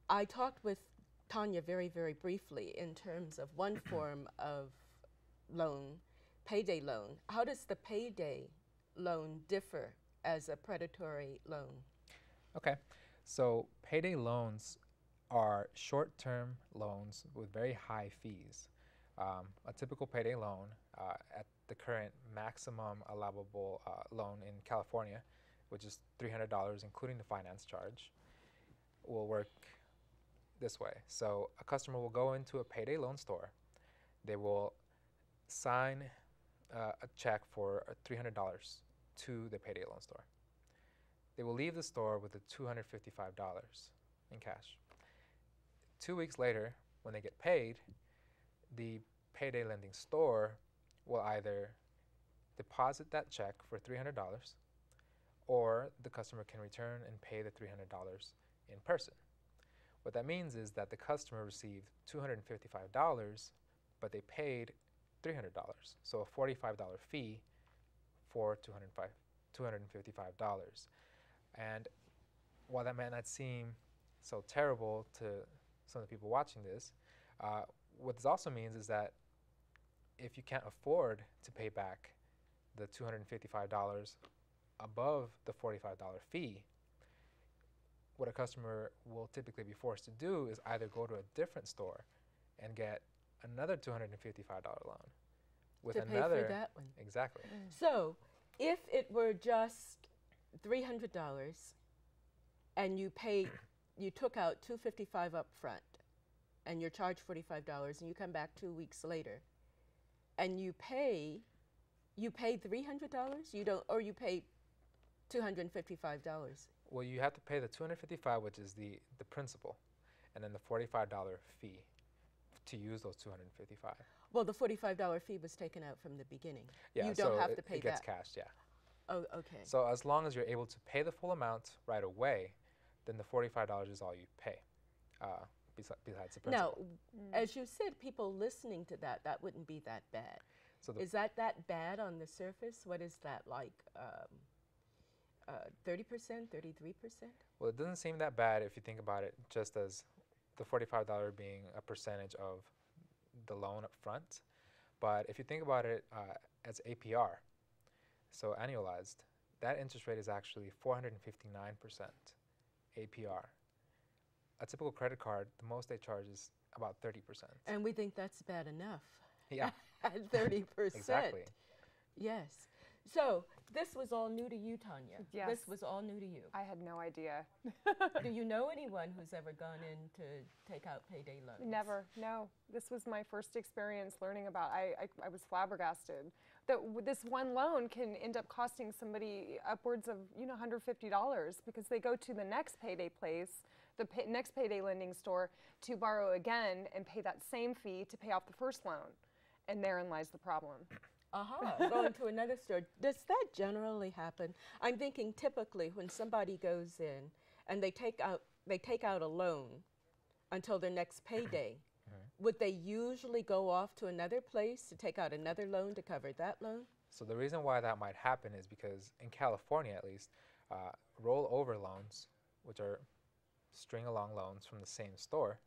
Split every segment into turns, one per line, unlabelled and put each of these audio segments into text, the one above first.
I talked with Tanya very, very briefly in terms of one form of loan, payday loan. How does the payday loan differ as a predatory loan?
Okay, so payday loans are short-term loans with very high fees. A typical payday loan at the current maximum allowable loan in California, which is $300 including the finance charge, will work this way. So a customer will go into a payday loan store. They will sign a check for $300 to the payday loan store. They will leave the store with the $255 in cash. 2 weeks later, when they get paid, the payday lending store will either deposit that check for $300 or the customer can return and pay the $300 in person. What that means is that the customer received $255, but they paid $300, so a $45 fee for $255. And while that might not seem so terrible to some of the people watching this, what this also means is that if you can't afford to pay back the $255 above the $45 fee, what a customer will typically be forced to do is either go to a different store and get another $255 loan with
to
another.
Pay for that one.
Exactly.
So, if it were just $300 and you took out $255 up front and you're charged $45 and you come back 2 weeks later and you pay $300, or you pay $255.
Well, you have to pay the $255, which is the principal, and then the $45 fee to use those $255.
Well, the $45 fee was taken out from the beginning.
Yeah,
you don't
so
have to pay
it gets
that.
cashed, yeah.
Oh, okay.
So as long as you're able to pay the full amount right away, then the $45 is all you pay, besides the principal.
Now, as you said, people listening to that wouldn't be that bad.
So
is that bad on the surface? What is that like? 30%, 33%?
Well, it doesn't seem that bad if you think about it just as the $45 being a percentage of the loan up front. But if you think about it as APR, so annualized, that interest rate is actually 459% APR. A typical credit card, the most they charge is about 30%.
And we think that's bad enough.
Yeah.
At 30%.
Exactly.
Yes. So this was all new to you, Tanya.
Yes.
This was all new to you.
I had no idea.
Do you know anyone who's ever gone in to take out payday loans?
Never, no. This was my first experience learning about. I was flabbergasted that this one loan can end up costing somebody upwards of $150 because they go to the next payday place, the next payday lending store to borrow again and pay that same fee to pay off the first loan, and therein lies the problem.
Going to another store. Does that generally happen? I'm thinking typically when somebody goes in and they take out a loan until their next payday, would they usually go off to another place to take out another loan to cover that loan?
So the reason why that might happen is because in California, at least, rollover loans, which are string-along loans from the same store,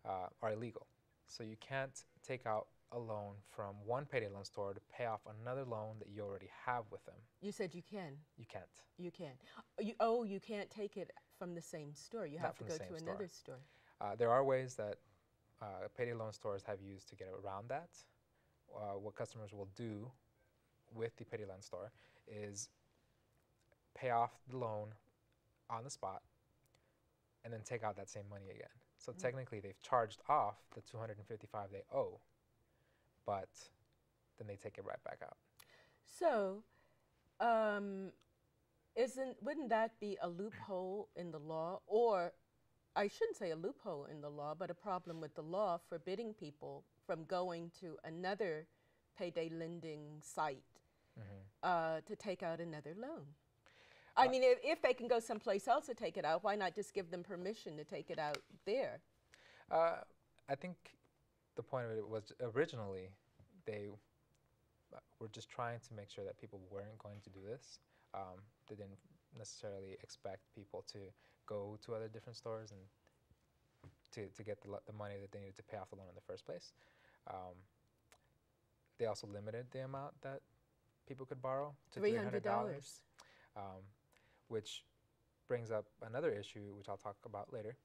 are illegal. So you can't take out a loan from one payday loan store to pay off another loan that you already have with them.
You said you can.
You can't.
You can. You can't take it from the same store. You have to go to another store.
There are ways that payday loan stores have used to get around that. What customers will do with the payday loan store is pay off the loan on the spot and then take out that same money again. So technically they've charged off the $255 they owe, but then they take it right back out.
So, wouldn't that be a loophole in the law, or I shouldn't say a loophole in the law, but a problem with the law forbidding people from going to another payday lending site to take out another loan? I mean, if they can go someplace else to take it out, why not just give them permission to take it out there?
I think the point of it was originally they were just trying to make sure that people weren't going to do this. They didn't necessarily expect people to go to other different stores and to get the money that they needed to pay off the loan in the first place. They also limited the amount that people could borrow to $300, which brings up another issue, which I'll talk about later,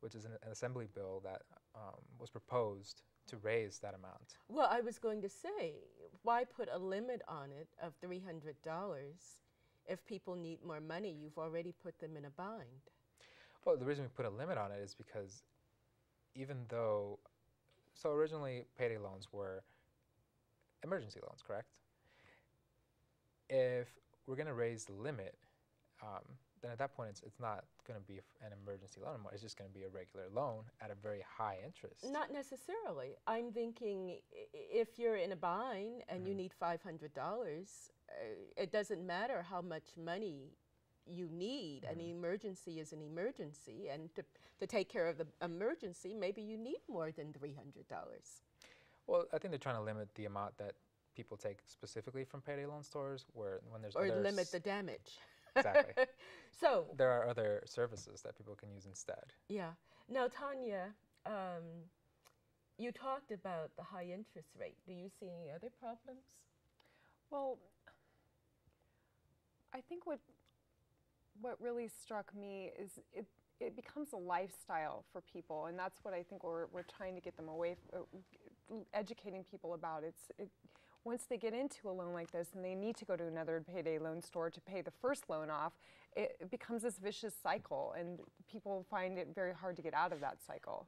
which is an assembly bill that was proposed to raise that amount.
Well, I was going to say, why put a limit on it of $300 if people need more money? You've already put them in a bind.
Well, the reason we put a limit on it is because even though, so originally payday loans were emergency loans, correct? If we're going to raise the limit, then at that point it's not going to be an emergency loan anymore. It's just going to be a regular loan at a very high interest.
Not necessarily. I'm thinking if you're in a bind and you need $500, it doesn't matter how much money you need. An emergency is an emergency, and to take care of the emergency, maybe you need more than $300.
Well, I think they're trying to limit the amount that people take specifically from payday loan stores, where when there's
or
others,
limit the damage.
Exactly.
So
there are other services that people can use instead.
yeah. Now, Tanya, you talked about the high interest rate. Do you see any other problems?
Well, I think what really struck me is it becomes a lifestyle for people, and that's what I think we're trying to get them away educating people about. Once they get into a loan like this and they need to go to another payday loan store to pay the first loan off, it becomes this vicious cycle, and people find it very hard to get out of that cycle.